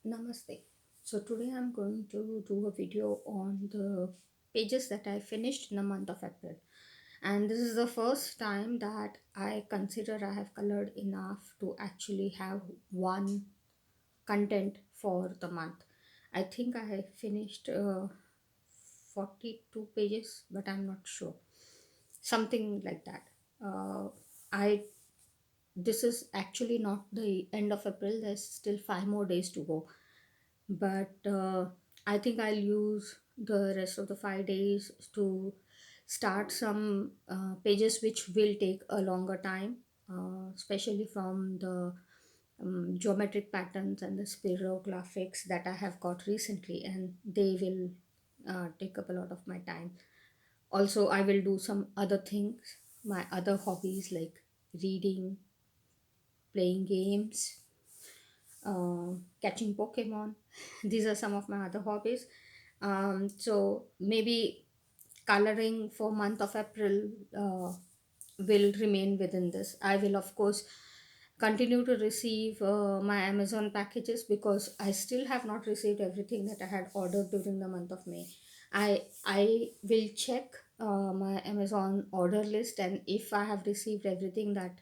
Namaste. So today I'm going to do a video on the pages that I finished in the month of April. And this is the first time that I consider I have colored enough to actually have one content for the month. I think I finished 42 pages, but I'm not sure. Something like that. I This is actually not the end of April. There's still 5 more days to go, but I think I'll use the rest of the 5 days to start some pages which will take a longer time, especially from the geometric patterns and the spirographics that I have got recently, and they will take up a lot of my time. Also, I will do some other things, my other hobbies like reading, playing games, catching Pokemon. These are some of my other hobbies. So maybe coloring for month of April will remain within this. I will of course continue to receive my Amazon packages because I still have not received everything that I had ordered during the month of May. I will check my Amazon order list, and if I have received everything that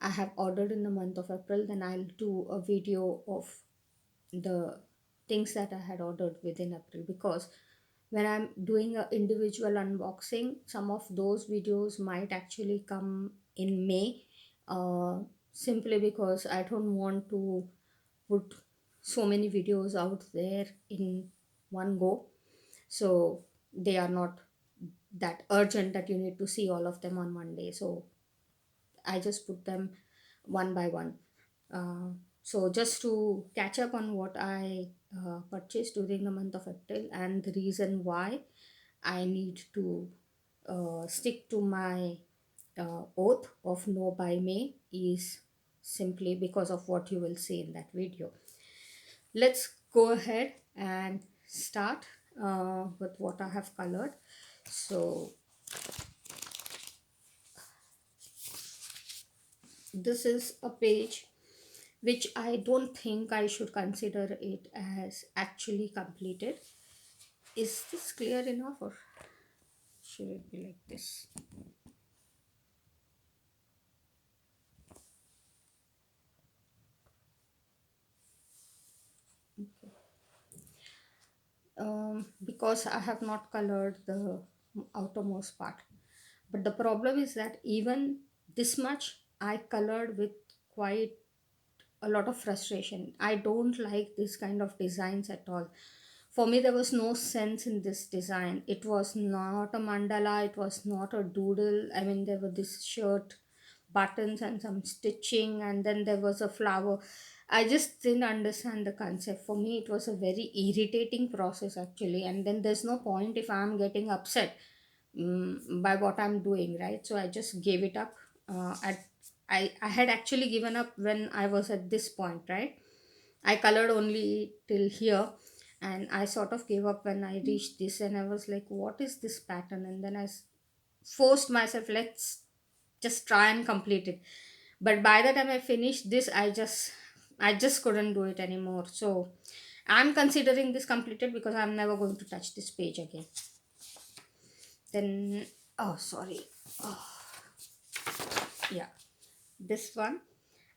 I have ordered in the month of April, then I'll do a video of the things that I had ordered within April, because when I'm doing a individual unboxing, some of those videos might actually come in May, uh, simply because I don't want to put so many videos out there in one go. So they are not that urgent that you need to see all of them on one day. So I just put them one by one. Uh, so just to catch up on what I purchased during the month of April, and the reason why I need to stick to my oath of no by May is simply because of what you will see in that video. Let's go ahead and start with what I have colored. So this is a page which I don't think I should consider it as actually completed. Is this clear enough, or should it be like this? Because I have not colored the outermost part. But the problem is that even this much I colored with quite a lot of frustration. I don't like this kind of designs at all. For me, there was no sense in this design. It was not a mandala, it was not a doodle. I mean, there were this shirt buttons and some stitching, and then there was a flower. I just didn't understand the concept. For me, it was a very irritating process actually, and then there's no point if I'm getting upset by what I'm doing, right? So I just gave it up. I had actually given up when I was at this point, right? I colored only till here, and I sort of gave up when I reached this, and I was like, what is this pattern? And then forced myself, let's just try and complete it. But by the time I finished this, I just couldn't do it anymore. So I'm considering this completed because I'm never going to touch this page again. Then, oh, sorry. Oh, yeah, this one.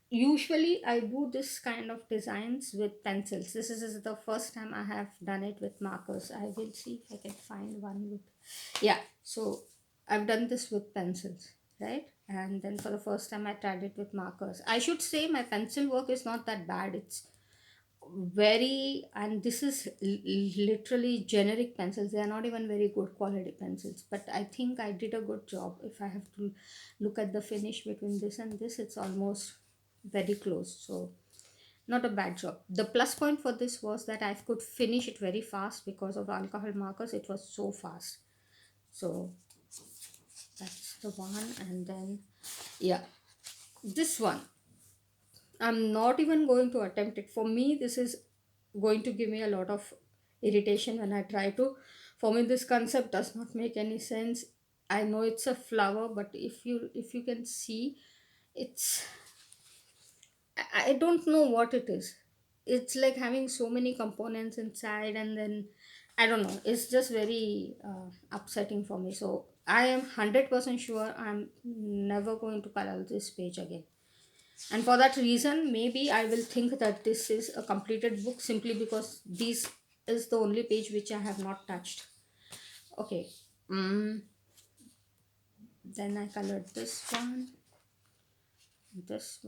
Usually, I do this kind of designs with pencils. This is the first time I have done it with markers. I will see if I can find one with. Yeah, so I've done this with pencils, right? And then for the first time, I tried it with markers. I should say my pencil work is not that bad. It's very, and this is literally generic pencils. They are not even very good quality pencils, but I think I did a good job. If I have to look at the finish between this and this, it's almost very close. So not a bad job. The plus point for this was that I could finish it very fast because of alcohol markers. It was so fast. So that's the one. And then, yeah, this one, I'm not even going to attempt it. For me, this is going to give me a lot of irritation when I try to. For me, this concept does not make any sense. I know it's a flower, but if you can see, it's I don't know what it is. it's like having so many components inside, and then I don't know, it's just very upsetting for me. So I am 100% sure I'm never going to color this page again. And for that reason, maybe I will think that this is a completed book, simply because this is the only page which I have not touched. Okay. mm, then I colored this one, this.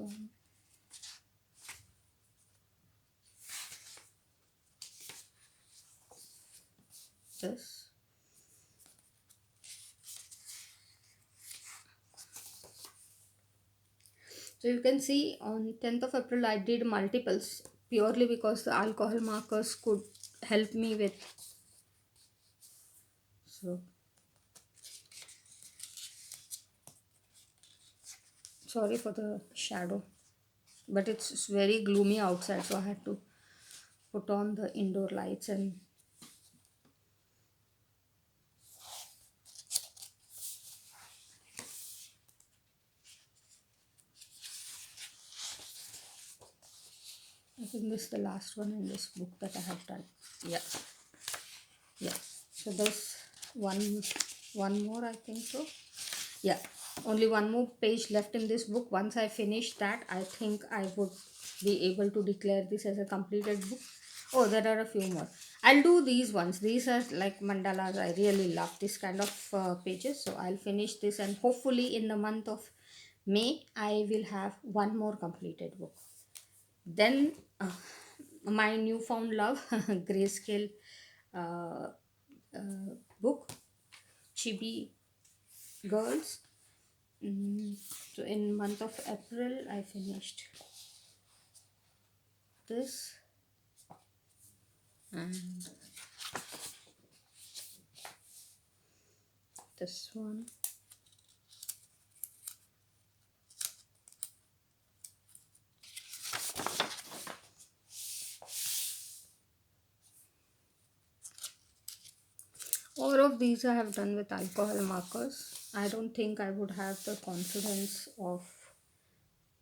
So you can see on 10th of April I did multiples, purely because the alcohol markers could help me with. So sorry for the shadow, but it's very gloomy outside, so I had to put on the indoor lights. And I think this is the last one in this book that I have done. Yeah, yeah. So there's one more, I think so. Yeah, only one more page left in this book. Once I finish that, I think I would be able to declare this as a completed book. Oh, there are a few more. I'll do these ones. These are like mandalas. I really love this kind of pages. So I'll finish this, and hopefully in the month of May I will have one more completed book. Then my newfound love grayscale uh, book, Chibi Girls. So in month of April I finished this, and this one. All of these I have done with alcohol markers. I don't think I would have the confidence of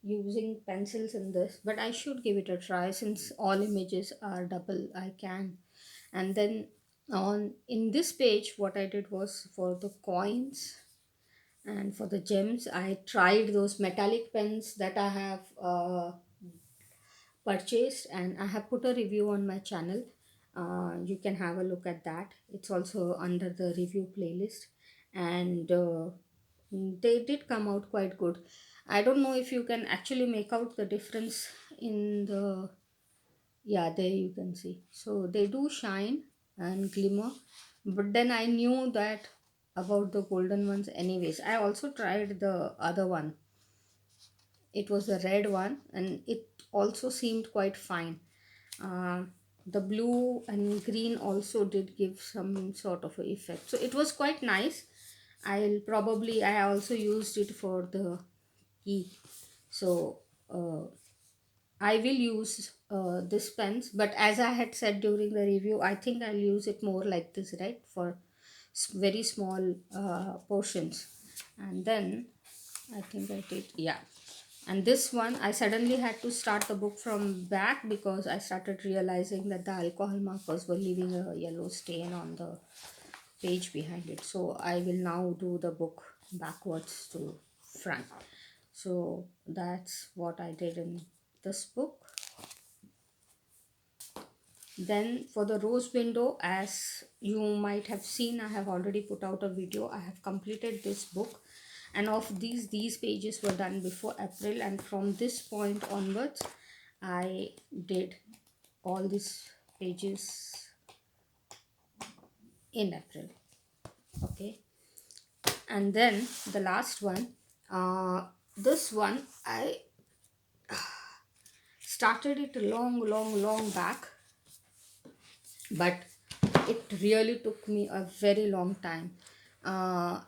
using pencils in this, but I should give it a try since all images are double. I can. And then on in this page, what I did was, for the coins and for the gems, I tried those metallic pens that I have purchased, and I have put a review on my channel. You can have a look at that. It's also under the review playlist, and they did come out quite good. I don't know if you can actually make out the difference in the. Yeah, there you can see. So they do shine and glimmer, but then I knew that about the golden ones anyways. I also tried the other one. It was the red one, and it also seemed quite fine. uh, the blue and green also did give some sort of a effect, so it was quite nice. I also used it for the key. So uh, I will use this pens, but as I had said during the review, I think I'll use it more like this, right, for very small portions. And then I think I did, yeah. And this one, I suddenly had to start the book from back because I started realizing that the alcohol markers were leaving a yellow stain on the page behind it. So I will now do the book backwards to front. So that's what I did in this book. Then for the rose window, as you might have seen, I have already put out a video. I have completed this book, and of these pages were done before April, and from this point onwards I did all these pages in April. Okay, and then the last one, this one I started it long back, but it really took me a very long time. uh,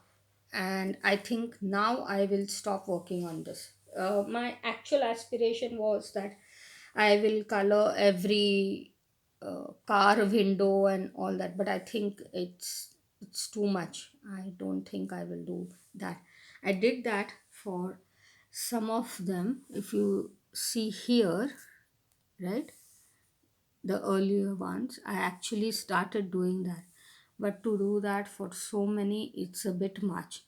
and I think now I will stop working on this. My actual aspiration was that I will color every car window and all that, but I think it's too much. I don't think I will do that. I did that for some of them, if you see here, right? the earlier ones. I actually started doing that, but to do that for so many, it's a bit much.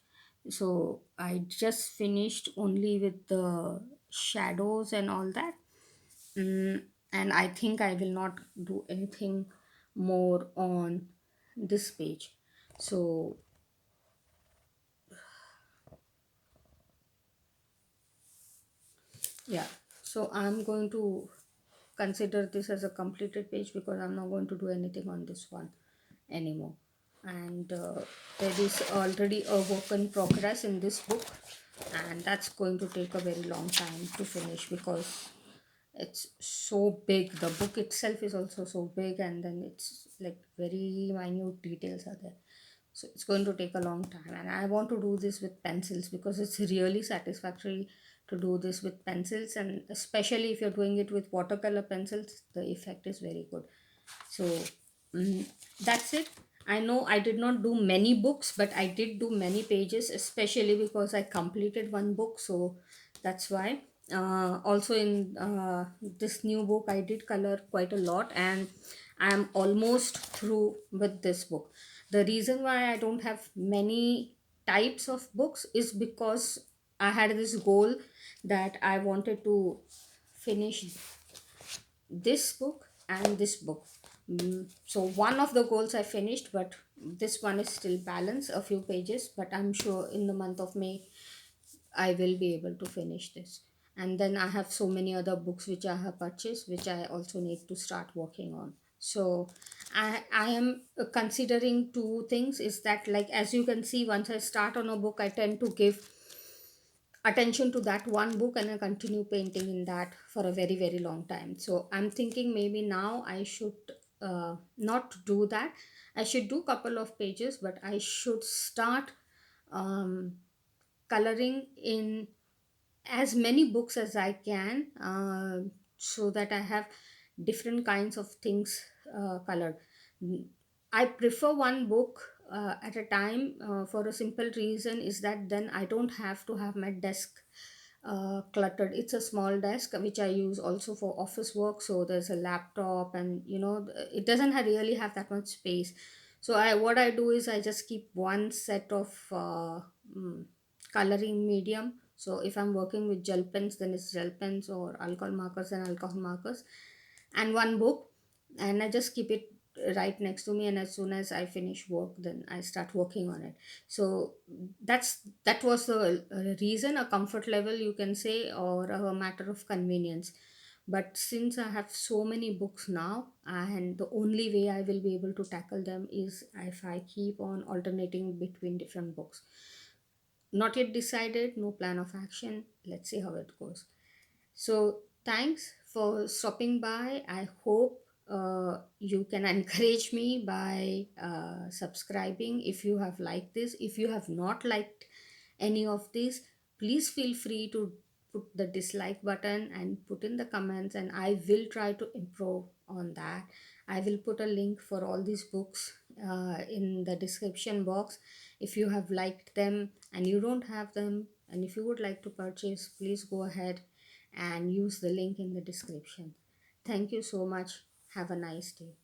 So I just finished only with the shadows and all that. mm, and I think I will not do anything more on this page. So yeah, so I'm going to consider this as a completed page because I'm not going to do anything on this one anymore. And there is already a work in progress in this book, and that's going to take a very long time to finish because it's so big. The book itself is also so big, and then it's like very minute details are there. So it's going to take a long time, and I want to do this with pencils because it's really satisfactory to do this with pencils, and especially if you're doing it with watercolor pencils, the effect is very good. So mm, that's it. I know I did not do many books, but I did do many pages, especially because I completed one book. So that's why. Also, in this new book, I did color quite a lot, and I am almost through with this book. The reason why I don't have many types of books is because I had this goal that I wanted to finish this book and this book. So one of the goals I finished, but this one is still balanced a few pages. But I'm sure in the month of May I will be able to finish this. And then I have so many other books which I have purchased, which I also need to start working on. So I am considering two things. Is that, like, as you can see, once I start on a book, I tend to give attention to that one book and I continue painting in that for a very, very long time. So I'm thinking maybe now I should not do that. I should do couple of pages, but I should start um, coloring in as many books as I can, so that I have different kinds of things colored. I prefer one book at a time, for a simple reason is that then I don't have to have my desk cluttered. It's a small desk which I use also for office work, so there's a laptop, and it doesn't really have that much space. So I what I do is I just keep one set of mm, coloring medium. So if I'm working with gel pens, then it's gel pens, or alcohol markers and alcohol markers, and one book, and I just keep it right next to me, and as soon as I finish work, then I start working on it. So that was the reason, a comfort level, you can say, or a matter of convenience. But since I have so many books now, and the only way I will be able to tackle them is if I keep on alternating between different books. Not yet decided, no plan of action. Let's see how it goes. So, thanks for stopping by. I hope you can encourage me by subscribing if you have liked this. If you have not liked any of this, please feel free to put the dislike button and put in the comments, and I will try to improve on that. I will put a link for all these books in the description box. If you have liked them and you don't have them, and if you would like to purchase, please go ahead and use the link in the description. Thank you so much. Have a nice day.